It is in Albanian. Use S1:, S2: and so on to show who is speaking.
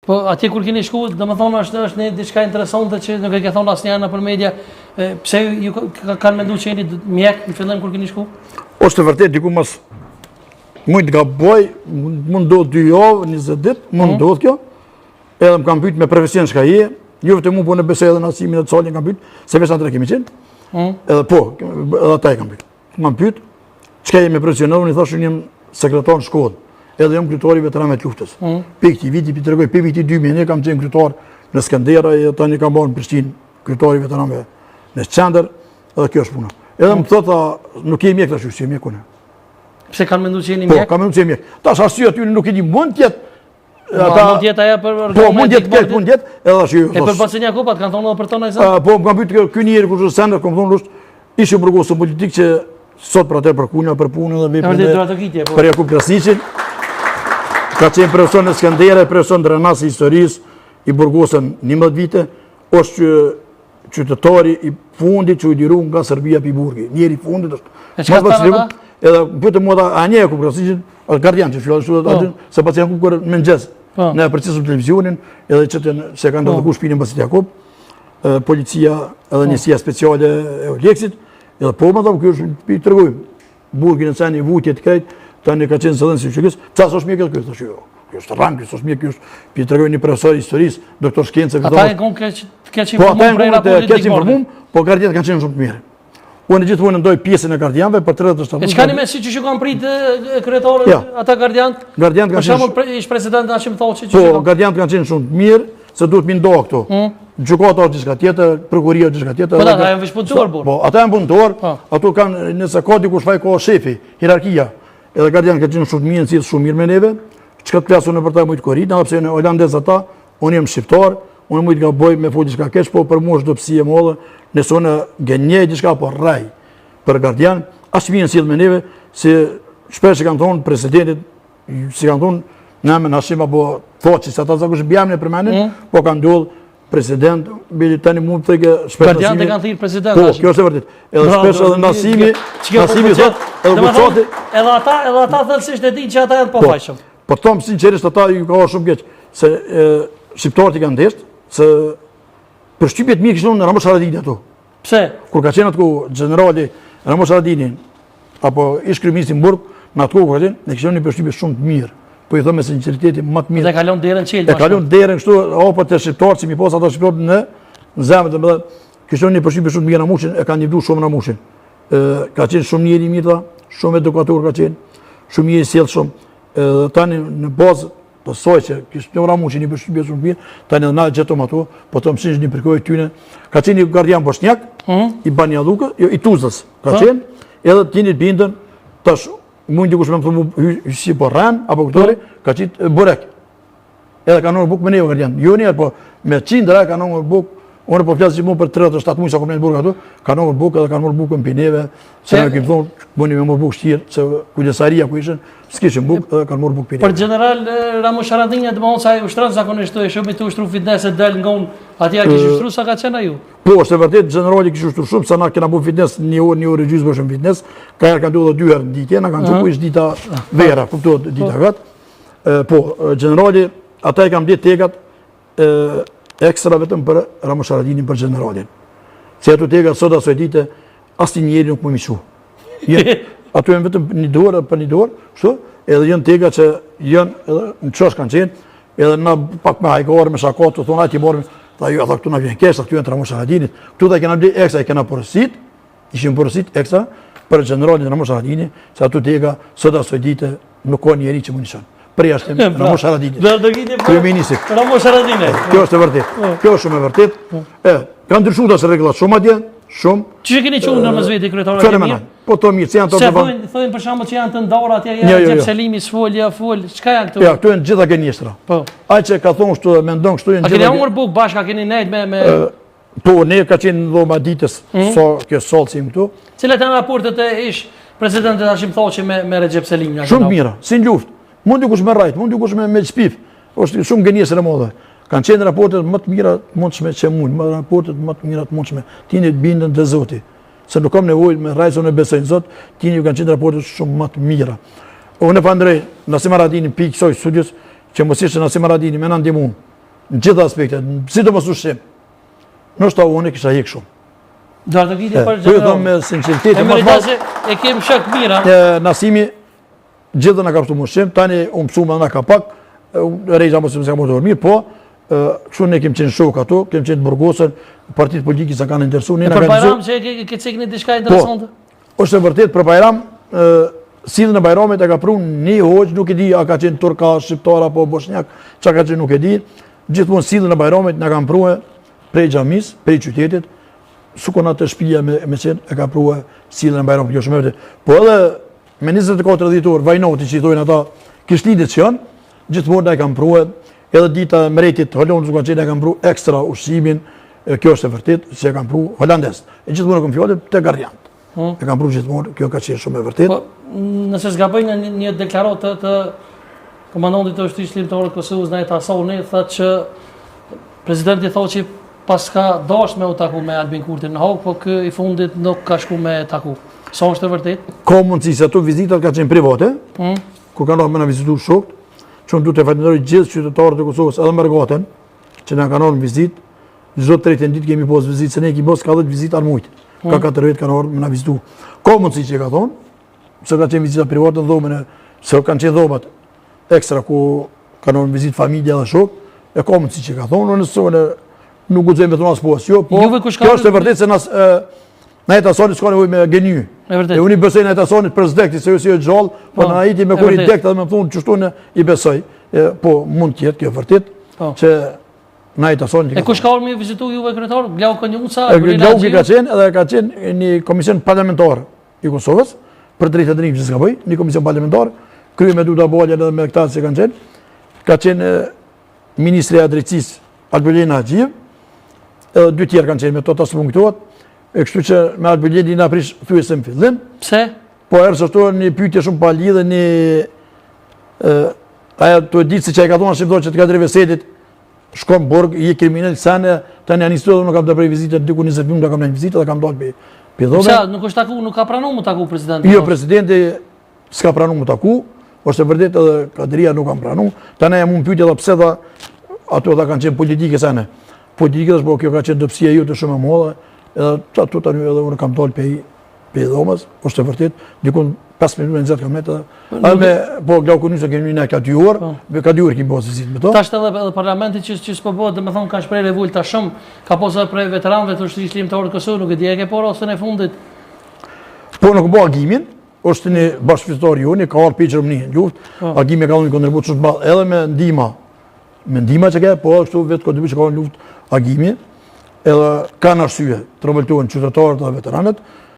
S1: Po atje kur keni shku, domethënë është një diçka interesante që nuk e ke thonë asnjëherë nëpër media. Pse ju kanë menduar që jeni mjek në fillim kur keni shku?
S2: Është vërtet diku mos mund të gaboj, mund do 2 javë, 20 ditë, mund ndodh kjo. Edhe më kanë pyet me profesion çka je, jo vetëm unë po në besoj edhe në asimin e të solën kanë pyet, se vetë atë kemi qenë. Edhe po, edhe ata e kanë pyet. M'kan pyet, çka je me profesionon, i thosh unë jam sekretar në shkollë. Edhe jam kryetari veteranëve të luftës. Pe këtij viti, pi tregoj, pe viti 2000, ne kam qenë kryetar në Skënderaj, tani kam bërë në Prishtinë, kryetari veteranëve në Qendër, edhe kjo është puna. Edhe më thotë, nuk je mjek tash, je mjeku ne.
S1: Pse kanë menduar që jeni mjek?
S2: Po, kanë menduar që je mjek. Tash arsye aty nuk e di, mund të jetë
S1: ata mund të jetë ajo për
S2: po, mund të jetë, mund të jetë, edhe ashi.
S1: E për Basinja Kupat kanë thonë edhe për tonë ai.
S2: Po, më kanë pyetur ky njeri kush është Sender, kam thonë është ishi burgosur politik që sot për atë për kunja, për punën dhe veprën. Për Jakub Krasniqin. Ka qenë profesor në Skënderaj, profesor në Renas i historisë, i burgosën 11 vite, është qytetari i fundit që u liru nga Serbia pi burgi. Njeri i fundit është.
S1: E çka tani ata?
S2: Edhe pyetëm mua a nje Jakub Krasniqin, gardian që fillon se pas Jakub kur mëngjes. Ne përcisëm televizionin, edhe që se kanë ndodhur shpinën pas Jakub, policia edhe njësia speciale e Oleksit, edhe po më thonë ky është pi tregoj. Burgin e cani vutje të krejt, tani ka qenë zëdhën si qytetis, qa s'osh mjek e kjo, thash jo, kjo është rang, kjo s'osh mjek, kjo është, pi të regoj një profesor i historisë, doktor shkencë,
S1: ata e konë keq informum prej raportit
S2: dikmorë. Po gardianët kanë qenë shumë të mirë. Unë gjithmonë ndoj pjesën e gardianëve për 30 shtatë.
S1: E çka me si që kanë prit kryetarët ata gardianët?
S2: Gardianët kanë qenë.
S1: Për shembull, ish presidenti Hashim Thaçi
S2: që po, gardianët kanë qenë shumë të mirë, se duhet mi ndoh këtu. Gjykata është diçka tjetër, prokuria është diçka tjetër.
S1: Po ata janë veç punëtor,
S2: po, ata janë punëtor, ato kanë nëse ka dikush vaj ka shefi, hierarkia. Edhe gardianët kanë qenë shumë të mirë, cilë shumë mirë me neve. Çka të flasun në për ta mujt korrit, edhe pse në holandez ata, unë jam shqiptar, unë mujt gaboj me fol diçka keq, po për mua është dobësi e madhe, nëse unë gënjej diçka po rrej për gardian, as mirë sill me neve, se shpesh kanë thonë presidentit, si kanë thonë, na me Hashim apo Thaçi, se ata zakonisht bjam në përmendin, po kanë ndodhur president, bili tani mund të thëjë shpesh.
S1: Gardianët e kanë thirrë president.
S2: Po, kjo është e vërtet. Edhe shpesh edhe Nasimi thot, edhe Buçati,
S1: edhe ata thellësisht e dinë që ata janë të pafajshëm.
S2: Po them sinqerisht ata ju ka shumë keq, se shqiptarët i kanë ndesht, se për shtypjet mirë kishin në Ramosh Haradini ato.
S1: Pse?
S2: Kur ka qenë atku generali Ramosh Haradini apo ish kryeministri në Burg, në atku kur ne kishin një përshtypje shumë të mirë. Po i them me sinqeritet më të mirë.
S1: Dhe kalon derën çelë.
S2: E kalon derën kështu apo të shqiptarët si mi pas ato shqiptarët në zemrën e mëdha. Kishin një përshtypje shumë mirë Ramushin, e kanë ndihmuar shumë Ramushin. Ka qenë shumë njëri mirë, shumë edukator ka qenë, shumë i sjellshëm. Tani në bazë të soj që kishte një Ramushin i përshtypje shumë mirë, tani na gjetom ato, po të mësish një përkojë tyne. Ka qenë një gardian bosnjak, i Banja Luka, i Tuzës, ka qenë, edhe tini bindën tash mund dikush më thonë si po rran apo këtori, ka qitë burek. Edhe kanë orë buk me neve gardian. Jo njerë, po me qindra kanë orë buk. Unë po flasë gjithmonë për 37 muaj sa kom në burg ato, kanë orë buk edhe kanë orë bukën për neve. Se ne kemi thonë, bëni me orë buk shtirë, se kujdesaria ku ishin, s'kishin buk edhe kanë orë buk për neve.
S1: Për general Ramosh Haradini të mëon sa ai ushtron zakonisht të shumë të ushtru fitness e dal nga unë, atje kishte ushtru sa ka qenë aju.
S2: Po, është vërtet generali kishte ushtru shumë, sa na kena bu fitness një orë gjysmë për shumë fitness, ka herë kanë ndodhur 2 herë në ditë, na kanë thënë ish dita vera, kuptohet dita gat. Po, generali ata e kanë blet tegat ekstra vetëm për Ramosh Haradinin për generalin. Se ato tegat sot asoj dite asnjë njeri nuk më miqu. Ato janë vetëm një dorë për një dorë, kështu, edhe janë tegat që janë edhe në çosh kanë qenë, edhe na pak me hajgore me shakatë, thonë aty morëm, tha ju ata këtu na vjen kesh, këtu janë Ramosh Haradinit. Këtu ta kena bler ekstra, kena porosit, ishin porosit ekstra për generalin Ramosh Haradini, se ato tega sot asoj dite nuk ka njeri që më nishon. Për jashtë Ramosh Haradini. Kryeministri.
S1: Ramosh Haradini.
S2: Kjo është e vërtet. Kjo është shumë e vërtet. Kanë ndryshuar as rregullat shumë atje, shumë.
S1: Çi keni qenë në mesvetë kryetarët e mirë?
S2: Po to mirë, janë to.
S1: Thonë për shembull që janë të ndarë atje, janë Selimi sfolja, çka janë këtu?
S2: Ja, këtu janë gjitha gënjeshtra. Po. Ai që ka thonë kështu, mendon kështu janë gjitha.
S1: A keni humbur buk bashkë, keni nejt me
S2: Po, ne ka qenë dhoma ditës, sa kjo sollsim këtu.
S1: Cilat janë raportet e ish presidentit Hashim Thaçi me Recep Selimin?
S2: Shumë mira, si në luftë. Mund dikush me rajt, mund dikush me çpif. Është shumë gënjeshtër e madhe. Kanë qenë raportet më të mira të mundshme që mund, raportet më të mira të mundshme. Tini të bindën te Zoti. Se nuk kam nevojë me rajt, unë besoj në Zot, tini kanë qenë raportet shumë më të mira. Unë falënderoj Nasim Haradinin pikë kësaj studios që mos ishte Nasim Haradini më na ndihmon. në gjitha aspektet, sidomos ushqim. Nështë ta unë kisha hek shumë.
S1: Do të vite për
S2: Po ju them me sinqeritet,
S1: e kemi shok mira.
S2: Nasimi gjithë na ka pësu ushqim, tani u mësua na ka pak, rejza mos më ka mirë, po kështu ne kemi qenë shok ato, kemi qenë të burgosën, partitë politike sa kanë interesuar, ne na
S1: kanë. Për Bajram që ke cekni diçka interesante?
S2: Po, është e vërtet për Bajram, sidhën e Bajramit e ka prunë një hoxh, nuk e di a ka qenë turka, shqiptar apo bosnjak, çka ka qenë nuk e di. Gjithmonë sidhën e Bajramit na kanë prunë prej xhamis, prej qytetit, sukon atë shtëpia me qenë e ka prunë sidhën e Bajramit, kjo shumë e vërtet. Po edhe me 24 orë vajnoti që i thojnë ata kishlidit që janë, gjithmonë na kanë prunë, edhe dita e mretit Hollandës ka qenë e kanë prunë ekstra ushqimin, kjo është e vërtet, se e kanë prunë holandez. E gjithmonë kam fjalë te Gardiant. E kam prunë gjithmonë, kjo ka qenë shumë e vërtet.
S1: Po, nëse s'gaboj në një deklaratë të komandantit të ushtrisë shlimtore të Kosovës Najt Asoni, thotë që presidenti thotë që paska dashur me u taku me Albin Kurtin në Haag, po ky i fundit nuk ka shku me taku. Sa është e vërtet?
S2: Ka mundësi se ato vizitat ka qenë private, ku kanë ardhur me na vizitu shokët, që unë duhet të falenderoj gjithë qytetarët e Kosovës, edhe Mergaten, që na kanë ardhur në vizitë. Çdo tretën ditë kemi pas vizitë, se ne kemi pas ka 10 vizitë armujt. Ka 4 vjet kanë ardhur me na vizitu. Ka mundësi që ka thonë, se ka qenë vizita private në dhomën, se kanë qenë dhomat ekstra ku kanë ardhur vizitë familja dhe shok, e ka mundësi që ka thonë, nëse nuk guxojmë të thonë as po as jo, po kjo është e vërtetë se Najt Asoni s'ka nevojë me geny. E unë i besoj Najt Asonit për zdekti, se jo si është gjallë, po na iti me kur i dekt edhe më thonë çështu në i besoj. Po mund të jetë kjo vërtet që Najt Asoni.
S1: E kush ka ardhur me vizitu juve kryetar? Glau Konjuca,
S2: Glau ka qenë edhe ka qenë një komision parlamentar i Kosovës për drejtë të drejtë s'ka bëj, një komision parlamentar, kryer me Duda Bolja edhe me këta që kanë qenë. Ka qenë ministri i drejtësisë Albin Haxhijev, edhe dy tjerë kanë qenë me to ta punktuat. E kështu që me Albin na prish thyesë në fillim.
S1: Pse?
S2: Po erë një pyetje shumë pa lidhje, aja të ditë se që e ka thonë shqiptar që të ka drejtë Vesetit, shkon burg, i kriminal sane, tani janë nisur nuk kam të bëj vizitë diku 20 minuta kam në vizitë dhe kam dalë pe dhome.
S1: Pse nuk është taku, nuk ka pranuar mu taku presidenti?
S2: Jo, presidenti s'ka pranuar mu taku, është e vërtet edhe Kaderia nuk kam pranuar. Tani jam unë pyetje edhe pse dha ato dha kanë qenë politike sane. Politike po kjo ka qenë dobësia jote shumë e madhe. Edhe ato tani edhe unë kam dalë pe dhomës, është e vërtet, dikun 5 minuta 20 kilometra. Edhe po Glau Konjuca kemi ne ka 2 orë, ka 2 orë kemi bërë vizitë me to.
S1: Tash edhe parlamenti që s'po bëhet, domethënë ka shprehë revolta shumë, ka pasur prej veteranëve të ushtrisë shlimtore të Kosovës, nuk e di e ke por ose në fundit.
S2: Po nuk bë agimin, është një bashkëfistor joni, ka ardhur pe Gjermani në luftë, agimi ka dhënë kontribut shumë të madh edhe me ndihma që ka, po ashtu vetë kontribut që ka në luftë agimi. Edhe kanë arsye të revoltojnë qytetarët dhe veteranët,